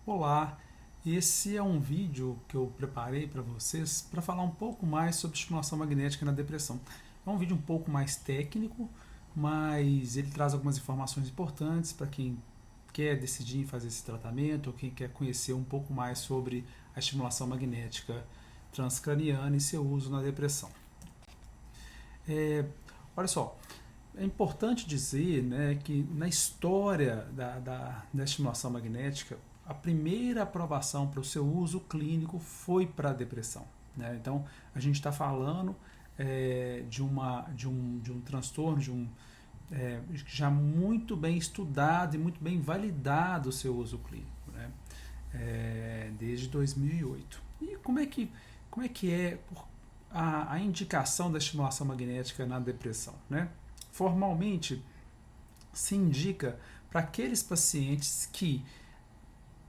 Olá, esse é um vídeo que eu preparei para vocês para falar um pouco mais sobre estimulação magnética na depressão. É um vídeo um pouco mais técnico, mas ele traz algumas informações importantes para quem quer decidir em fazer esse tratamento ou quem quer conhecer um pouco mais sobre a estimulação magnética transcraniana e seu uso na depressão. Olha só, é importante dizer, né, que na história da estimulação magnética, a primeira aprovação para o seu uso clínico foi para a depressão. Né? Então, a gente está falando de um transtorno, já muito bem estudado e muito bem validado o seu uso clínico, né? Desde 2008. E como é que é a indicação da estimulação magnética na depressão? Né? Formalmente, se indica para aqueles pacientes que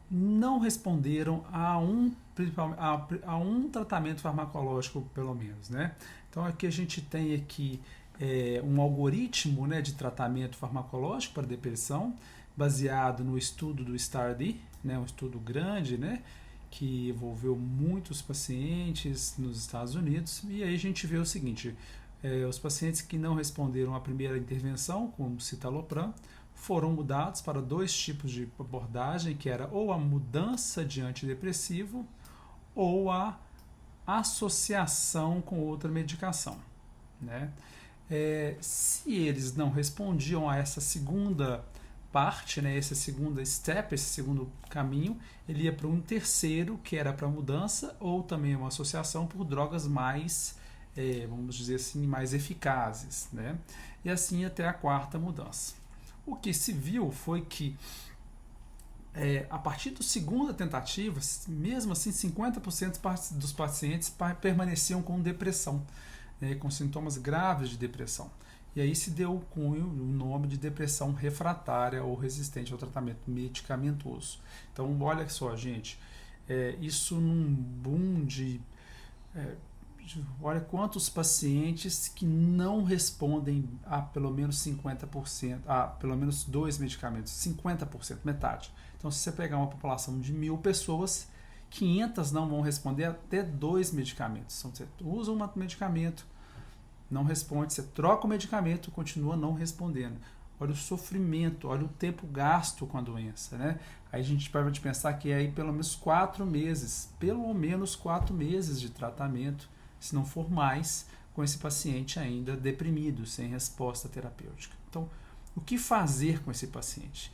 não responderam a um tratamento farmacológico, pelo menos. Né? Então, aqui a gente tem aqui um algoritmo, né, de tratamento farmacológico para depressão, baseado no estudo do STAR*D, né, um estudo grande, né, que envolveu muitos pacientes nos Estados Unidos. E aí a gente vê o seguinte: os pacientes que não responderam à primeira intervenção, como citalopram, foram mudados para dois tipos de abordagem, que era ou a mudança de antidepressivo ou a associação com outra medicação. Né? Se eles não respondiam a essa segunda parte, né, esse segundo step, esse segundo caminho, ele ia para um terceiro, que era para mudança, ou também uma associação por drogas mais, vamos dizer assim, mais eficazes. Né? E assim até a quarta mudança. O que se viu foi que, a partir da segunda tentativa, mesmo assim, 50% dos pacientes permaneciam com depressão, né, com sintomas graves de depressão. E aí se deu o nome de depressão refratária ou resistente ao tratamento medicamentoso. Então, olha só, gente, isso num boom de... olha quantos pacientes que não respondem a pelo menos 50%, a pelo menos 2 medicamentos, 50%, metade. Então, se você pegar uma população de 1.000 pessoas, 500 não vão responder até 2 medicamentos. Então, você usa um medicamento, não responde, você troca o medicamento, continua não respondendo. Olha o sofrimento, olha o tempo gasto com a doença. Né? Aí a gente pode pensar que é aí pelo menos 4 meses de tratamento, se não for mais, com esse paciente ainda deprimido, sem resposta terapêutica. Então, o que fazer com esse paciente?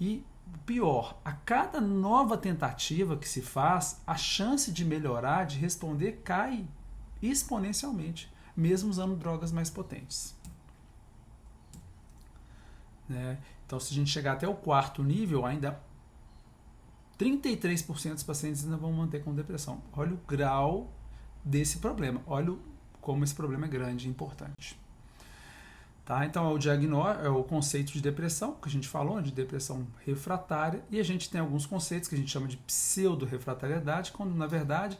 E pior, a cada nova tentativa que se faz, a chance de melhorar, de responder, cai exponencialmente, mesmo usando drogas mais potentes. Né? Então, se a gente chegar até o quarto nível, ainda 33% dos pacientes ainda vão manter com depressão. Olha o grau desse problema. Olha como esse problema é grande e importante. Tá? Então, é o conceito de depressão, que a gente falou, de depressão refratária, e a gente tem alguns conceitos que a gente chama de pseudo-refratariedade, quando, na verdade,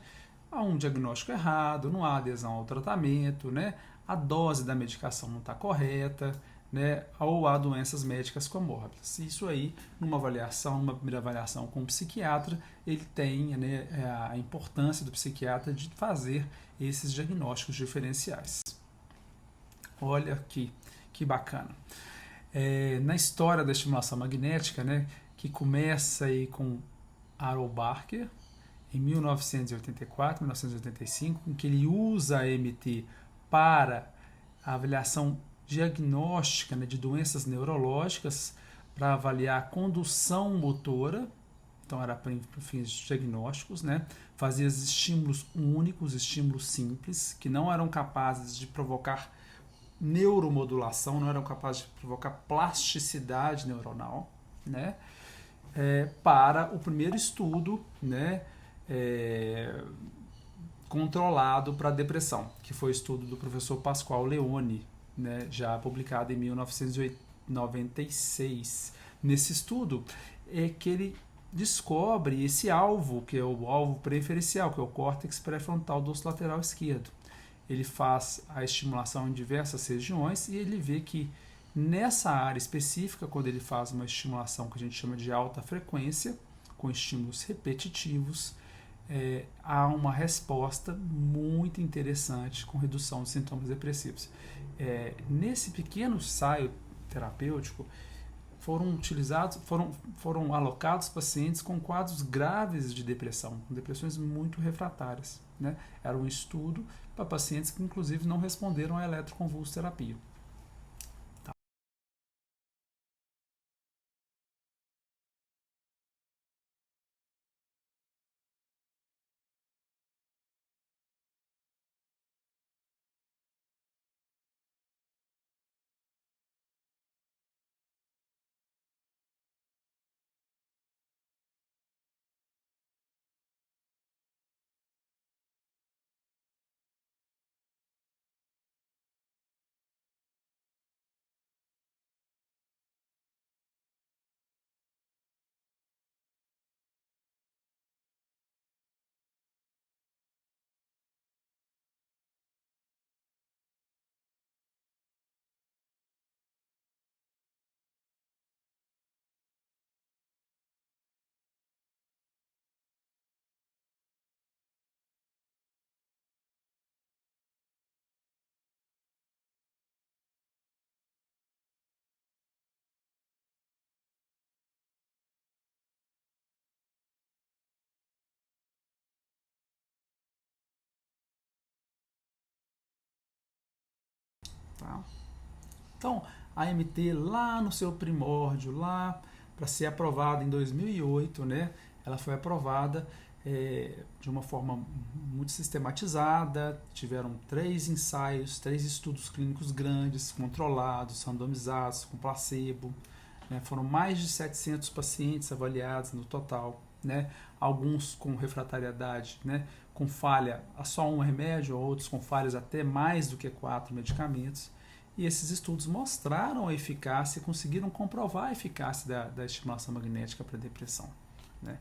há um diagnóstico errado, não há adesão ao tratamento, né? A dose da medicação não está correta, né? Ou há doenças médicas comórbidas. Isso aí, numa primeira avaliação com o psiquiatra, ele tem, né, a importância do psiquiatra de fazer esses diagnósticos diferenciais. Olha aqui, que bacana. Na história da estimulação magnética, né, que começa aí com Harold Barker, em 1984, 1985, em que ele usa a EMT para a avaliação diagnóstica, né, de doenças neurológicas, para avaliar a condução motora. Então era para fins diagnósticos, né? Fazia estímulos únicos, estímulos simples, que não eram capazes de provocar neuromodulação, não eram capazes de provocar plasticidade neuronal, né? Para o primeiro estudo, né, controlado para a depressão, que foi o estudo do professor Pasquale Leone, né, já publicado em 1996. Nesse estudo é que ele descobre esse alvo, que é o alvo preferencial, que é o córtex pré-frontal dorso lateral esquerdo. Ele faz a estimulação em diversas regiões e ele vê que nessa área específica, quando ele faz uma estimulação que a gente chama de alta frequência, com estímulos repetitivos, há uma resposta muito interessante com redução de sintomas depressivos. Nesse pequeno ensaio terapêutico, foram alocados pacientes com quadros graves de depressão, com depressões muito refratárias, né? Era um estudo para pacientes que, inclusive, não responderam à eletroconvulsoterapia. Tá. Tá? Então, a AMT lá no seu primórdio, lá para ser aprovada em 2008, né? Ela foi aprovada de uma forma muito sistematizada. Tiveram 3 ensaios, 3 estudos clínicos grandes, controlados, randomizados, com placebo. Né? Foram mais de 700 pacientes avaliados no total, né? Alguns com refratariedade, né? Com falha a só um remédio, outros com falhas até mais do que 4 medicamentos. E esses estudos mostraram a eficácia e conseguiram comprovar a eficácia da estimulação magnética para depressão. Né?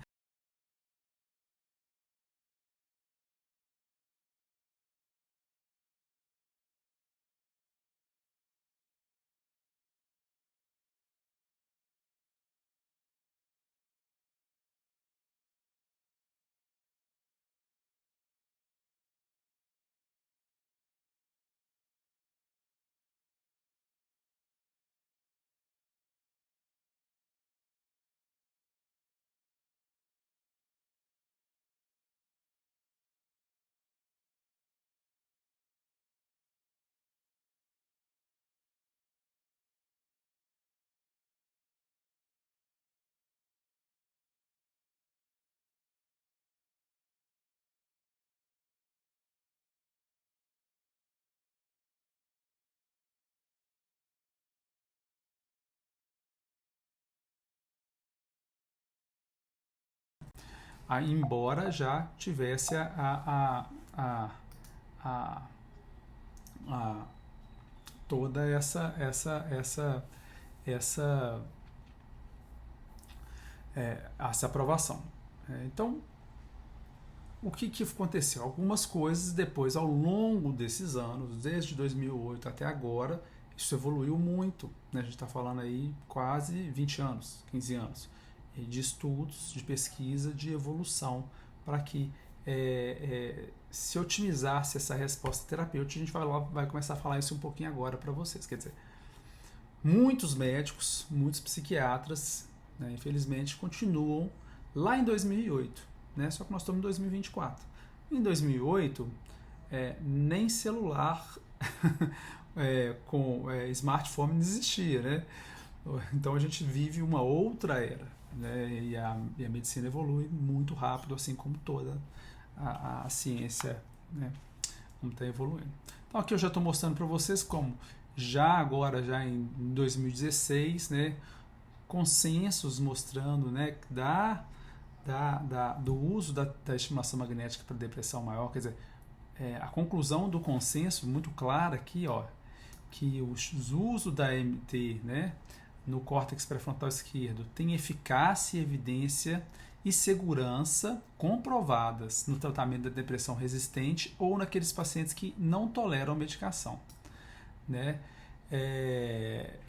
Embora já tivesse toda essa aprovação. Então, o que aconteceu? Algumas coisas depois, ao longo desses anos, desde 2008 até agora, isso evoluiu muito. Né? A gente está falando aí quase 20 anos, 15 anos, de estudos, de pesquisa, de evolução, para que se otimizasse essa resposta terapêutica. A gente vai começar a falar isso um pouquinho agora para vocês. Quer dizer, muitos médicos, muitos psiquiatras, né, infelizmente, continuam lá em 2008, né, só que nós estamos em 2024. Em 2008, nem celular com smartphone não existia, né? Então a gente vive uma outra era, né? E a medicina evolui muito rápido, assim como toda a ciência, né? Como está evoluindo. Então aqui eu já estou mostrando para vocês como já em 2016, né, consensos mostrando, né, do uso da estimulação magnética para depressão maior. Quer dizer, a conclusão do consenso muito clara aqui, ó, que o uso da AMT, né, no córtex pré-frontal esquerdo tem eficácia, evidência e segurança comprovadas no tratamento da depressão resistente ou naqueles pacientes que não toleram medicação. Né?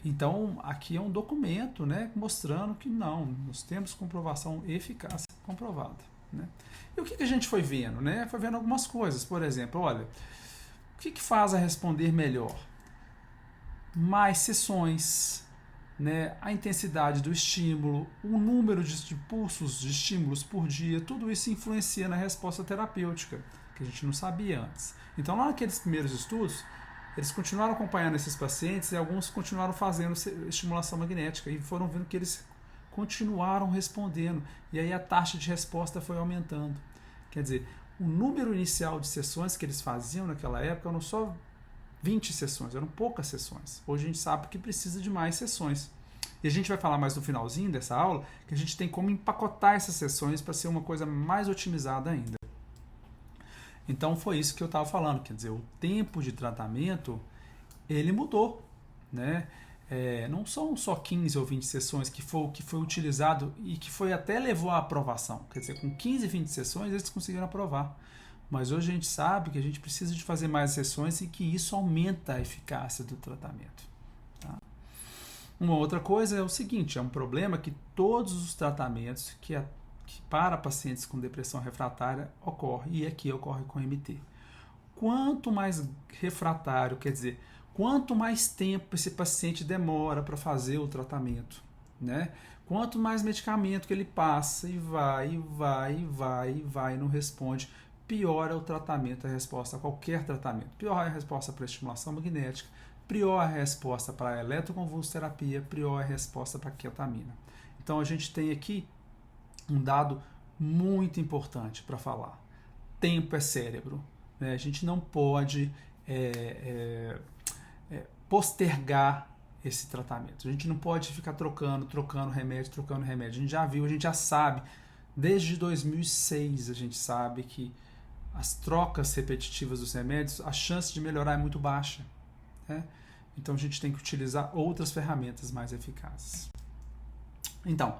Então, aqui é um documento, né, mostrando que não, nós temos comprovação eficácia comprovada. Né? E o que a gente foi vendo? Né? Foi vendo algumas coisas. Por exemplo, olha, o que faz a responder melhor? Mais sessões, né? A intensidade do estímulo, o número de pulsos de estímulos por dia, tudo isso influencia na resposta terapêutica, que a gente não sabia antes. Então, lá naqueles primeiros estudos, eles continuaram acompanhando esses pacientes e alguns continuaram fazendo estimulação magnética e foram vendo que eles continuaram respondendo. E aí a taxa de resposta foi aumentando. Quer dizer, o número inicial de sessões que eles faziam naquela época eram só 20 sessões, eram poucas sessões. Hoje a gente sabe que precisa de mais sessões. E a gente vai falar mais no finalzinho dessa aula que a gente tem como empacotar essas sessões para ser uma coisa mais otimizada ainda. Então foi isso que eu estava falando, quer dizer, o tempo de tratamento ele mudou, né? Não são só 15 ou 20 sessões que foi utilizado e que foi até levou à aprovação, quer dizer, com 15, 20 sessões eles conseguiram aprovar, mas hoje a gente sabe que a gente precisa de fazer mais sessões e que isso aumenta a eficácia do tratamento. Tá? Uma outra coisa é o seguinte, é um problema que todos os tratamentos que para pacientes com depressão refratária ocorre, e aqui ocorre com MT. Quanto mais refratário, quer dizer, quanto mais tempo esse paciente demora para fazer o tratamento, né? Quanto mais medicamento que ele passa e vai e não responde, pior é o tratamento, a resposta a qualquer tratamento. Pior é a resposta para a estimulação magnética, pior é a resposta para a eletroconvulsoterapia, pior é a resposta para a ketamina. Então a gente tem aqui um dado muito importante para falar. Tempo é cérebro. Né? A gente não pode postergar esse tratamento. A gente não pode ficar trocando remédio. A gente já viu, a gente já sabe. Desde 2006 a gente sabe que as trocas repetitivas dos remédios, a chance de melhorar é muito baixa. Né? Então a gente tem que utilizar outras ferramentas mais eficazes. Então,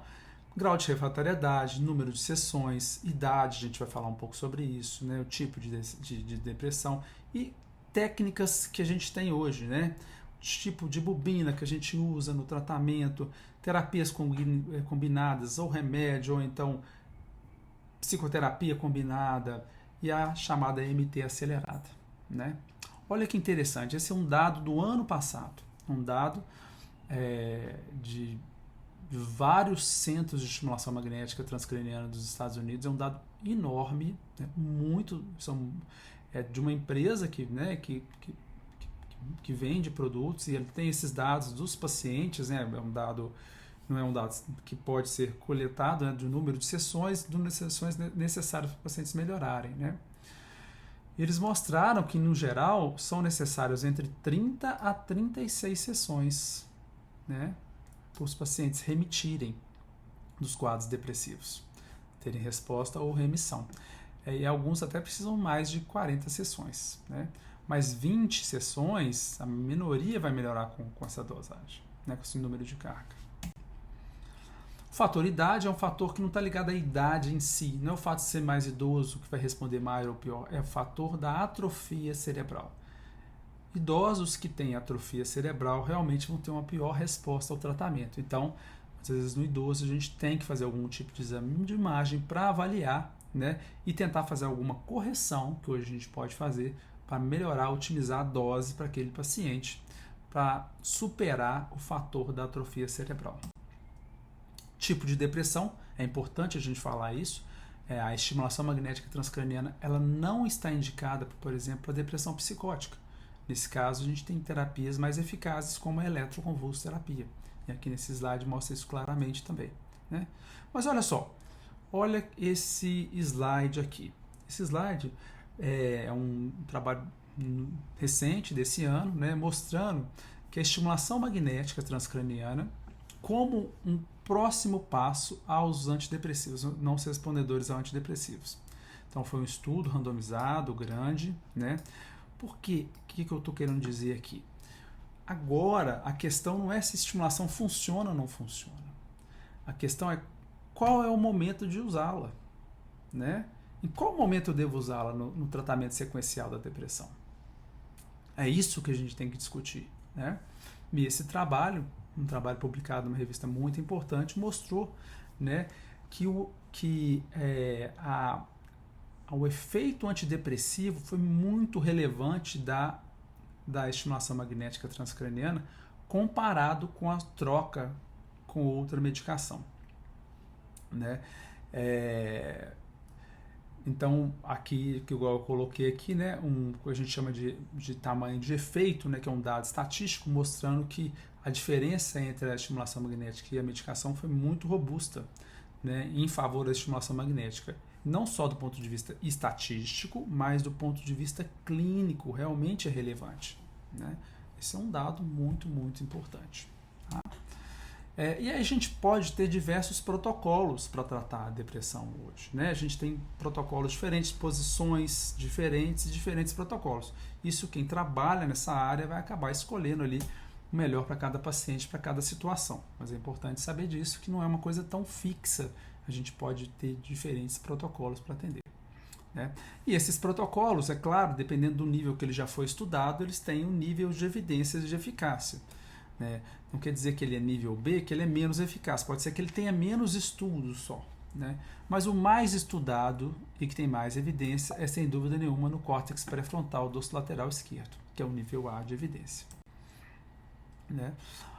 grau de refratariedade, número de sessões, idade, a gente vai falar um pouco sobre isso, né? O tipo de depressão e técnicas que a gente tem hoje, né? O tipo de bobina que a gente usa no tratamento, terapias combinadas, ou remédio, ou então psicoterapia combinada e a chamada MT acelerada, né? Olha que interessante, esse é um dado do ano passado, um dado de vários centros de estimulação magnética transcraniana dos Estados Unidos, é um dado enorme, né? De uma empresa que vende produtos e ele tem esses dados dos pacientes, né? Não é um dado que pode ser coletado, né? Do número de sessões, necessárias para os pacientes melhorarem, né? Eles mostraram que, no geral, são necessários entre 30 a 36 sessões, né? Para os pacientes remitirem dos quadros depressivos, terem resposta ou remissão. E alguns até precisam mais de 40 sessões, né? Mas 20 sessões, a minoria vai melhorar com essa dosagem, né? Com esse número de carga. O fator idade é um fator que não está ligado à idade em si, não é o fato de ser mais idoso que vai responder mais ou pior, é o fator da atrofia cerebral. Idosos que têm atrofia cerebral realmente vão ter uma pior resposta ao tratamento. Então, às vezes no idoso a gente tem que fazer algum tipo de exame de imagem para avaliar, né, e tentar fazer alguma correção que hoje a gente pode fazer para melhorar, otimizar a dose para aquele paciente, para superar o fator da atrofia cerebral. Tipo de depressão, é importante a gente falar isso, a estimulação magnética transcraniana ela não está indicada, por exemplo, a depressão psicótica. Nesse caso, a gente tem terapias mais eficazes como a eletroconvulsoterapia. E aqui nesse slide mostra isso claramente também. Né? Mas olha só, olha esse slide aqui. Esse slide é um trabalho recente desse ano, né, mostrando que a estimulação magnética transcraniana como um próximo passo aos antidepressivos, não respondedores a antidepressivos. Então foi um estudo randomizado, grande, né? Por quê? O que eu estou querendo dizer aqui? Agora, a questão não é se a estimulação funciona ou não funciona. A questão é qual é o momento de usá-la, né? Em qual momento eu devo usá-la no tratamento sequencial da depressão? É isso que a gente tem que discutir, né? E esse trabalho, um trabalho publicado numa revista muito importante, mostrou, né, que o efeito antidepressivo foi muito relevante da estimulação magnética transcraniana comparado com a troca com outra medicação, né? Então, aqui, que igual eu coloquei aqui, né, que a gente chama de tamanho de efeito, né, que é um dado estatístico mostrando que a diferença entre a estimulação magnética e a medicação foi muito robusta, né, em favor da estimulação magnética. Não só do ponto de vista estatístico, mas do ponto de vista clínico, realmente é relevante, né? Esse é um dado muito, muito importante. Tá? E aí a gente pode ter diversos protocolos para tratar a depressão hoje, né? A gente tem protocolos diferentes, posições diferentes e diferentes protocolos. Isso quem trabalha nessa área vai acabar escolhendo ali o melhor para cada paciente, para cada situação. Mas é importante saber disso, que não é uma coisa tão fixa. A gente pode ter diferentes protocolos para atender, né? E esses protocolos, é claro, dependendo do nível que ele já foi estudado, eles têm um nível de evidências de eficácia, né? Não quer dizer que ele é nível B, que ele é menos eficaz. Pode ser que ele tenha menos estudos só, né? Mas o mais estudado e que tem mais evidência é, sem dúvida nenhuma, no córtex pré-frontal dorsolateral esquerdo, que é o nível A de evidência, né?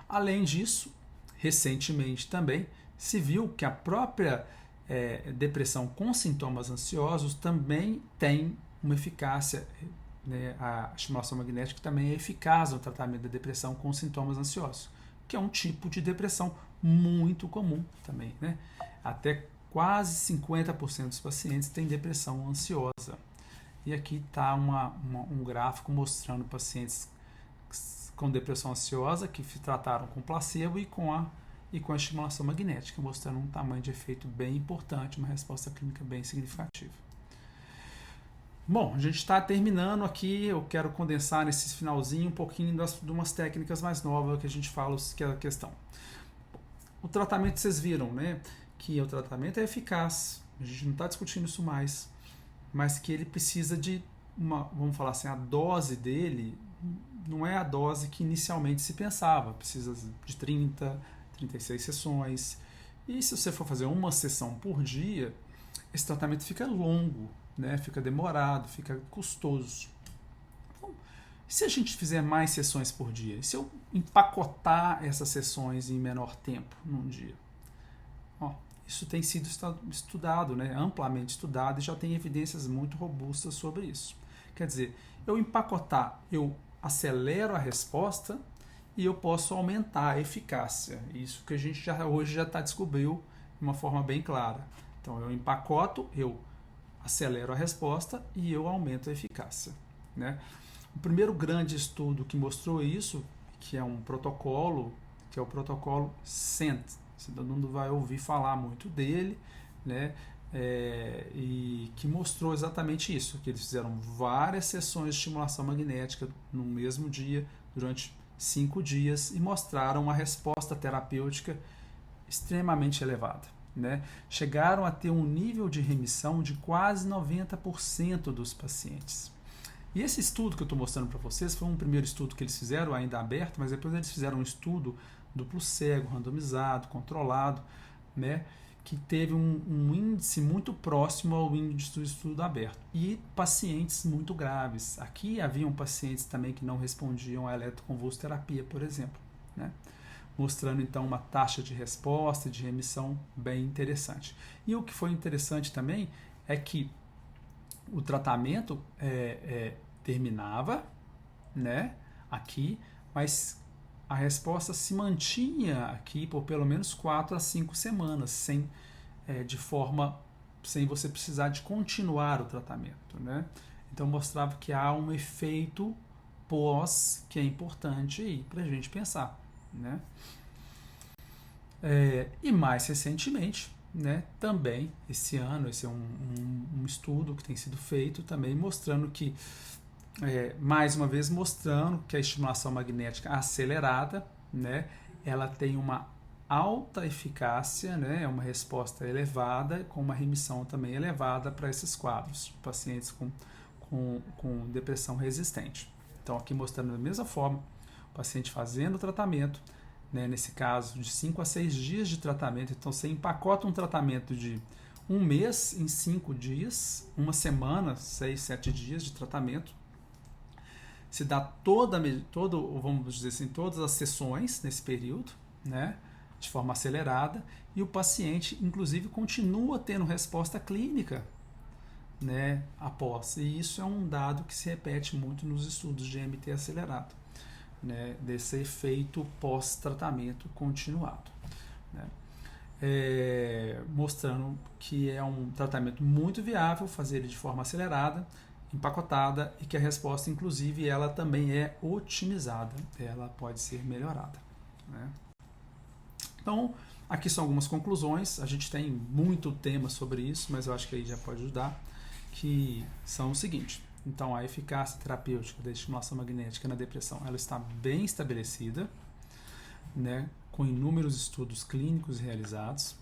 Além disso, recentemente também se viu que a própria depressão com sintomas ansiosos também tem uma eficácia, né? A estimulação magnética também é eficaz no tratamento da depressão com sintomas ansiosos, que é um tipo de depressão muito comum também, né? Até quase 50% dos pacientes têm depressão ansiosa. E aqui está um gráfico mostrando pacientes com depressão ansiosa que trataram com placebo e com a estimulação magnética, mostrando um tamanho de efeito bem importante, uma resposta clínica bem significativa. Bom, a gente está terminando aqui, eu quero condensar nesse finalzinho um pouquinho de umas técnicas mais novas que a gente fala, que é a questão. O tratamento, vocês viram, né, que o tratamento é eficaz, a gente não está discutindo isso mais, mas que ele precisa de vamos falar assim, a dose dele não é a dose que inicialmente se pensava, precisa de 36 sessões, e se você for fazer uma sessão por dia, esse tratamento fica longo, né? Fica demorado, fica custoso. Então, se a gente fizer mais sessões por dia, e se eu empacotar essas sessões em menor tempo num dia? Isso tem sido estudado, né? Amplamente estudado, e já tem evidências muito robustas sobre isso. Quer dizer, eu empacotar, eu acelero a resposta e eu posso aumentar a eficácia. Isso que a gente hoje já descobriu de uma forma bem clara. Então, eu empacoto, eu acelero a resposta e eu aumento a eficácia, né? O primeiro grande estudo que mostrou isso, que é um protocolo, que é o protocolo SENT. Todo mundo vai ouvir falar muito dele, né? E que mostrou exatamente isso, que eles fizeram várias sessões de estimulação magnética no mesmo dia, durante 5 dias, e mostraram uma resposta terapêutica extremamente elevada, né? Chegaram a ter um nível de remissão de quase 90% dos pacientes. E esse estudo que eu estou mostrando para vocês foi um primeiro estudo que eles fizeram, ainda aberto, mas depois eles fizeram um estudo duplo cego, randomizado, controlado, né? Que teve um índice muito próximo ao índice do estudo aberto. E pacientes muito graves. Aqui haviam pacientes também que não respondiam à eletroconvulsoterapia, por exemplo, né? Mostrando então uma taxa de resposta e de remissão bem interessante. E o que foi interessante também é que o tratamento terminava, né, aqui, mas a resposta se mantinha aqui por pelo menos 4 a 5 semanas, sem você precisar de continuar o tratamento, né? Então mostrava que há um efeito pós que é importante para a gente pensar, né? E mais recentemente, né, também esse ano, esse é um estudo que tem sido feito também mostrando que, mais uma vez mostrando que a estimulação magnética acelerada, né, ela tem uma alta eficácia, né, uma resposta elevada, com uma remissão também elevada para esses quadros, pacientes com depressão resistente. Então aqui mostrando da mesma forma o paciente fazendo o tratamento, né, nesse caso de 5 a 6 dias de tratamento. Então você empacota um tratamento de um mês em 5 dias, uma semana, 6, 7 dias de tratamento. Se dá vamos dizer assim, todas as sessões nesse período, né, de forma acelerada, e o paciente, inclusive, continua tendo resposta clínica, né, após. E isso é um dado que se repete muito nos estudos de MT acelerado, né, desse efeito pós-tratamento continuado, né, mostrando que é um tratamento muito viável fazer ele de forma acelerada, empacotada, e que a resposta, inclusive, ela também é otimizada, ela pode ser melhorada, né? Então, aqui são algumas conclusões. A gente tem muito tema sobre isso, mas eu acho que aí já pode ajudar, que são o seguinte. Então, a eficácia terapêutica da estimulação magnética na depressão, ela está bem estabelecida, né, com inúmeros estudos clínicos realizados.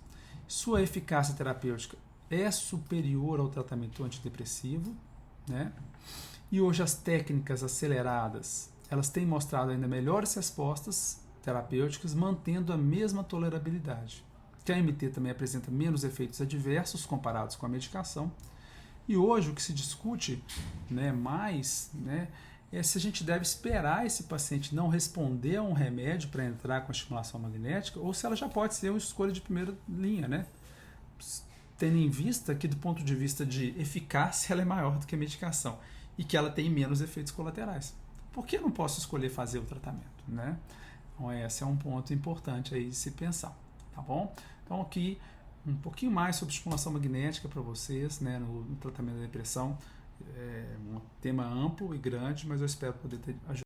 Sua eficácia terapêutica é superior ao tratamento antidepressivo, né? E hoje as técnicas aceleradas, elas têm mostrado ainda melhores respostas terapêuticas, mantendo a mesma tolerabilidade. Que a MT também apresenta menos efeitos adversos comparados com a medicação. E hoje o que se discute, né, mais, né, é se a gente deve esperar esse paciente não responder a um remédio para entrar com a estimulação magnética, ou se ela já pode ser uma escolha de primeira linha, né? Tendo em vista que, do ponto de vista de eficácia, ela é maior do que a medicação e que ela tem menos efeitos colaterais. Por que eu não posso escolher fazer o tratamento, né? Então, esse é um ponto importante aí de se pensar, tá bom? Então, aqui, um pouquinho mais sobre estimulação magnética para vocês, né, no tratamento da depressão. É um tema amplo e grande, mas eu espero poder ter ajudado.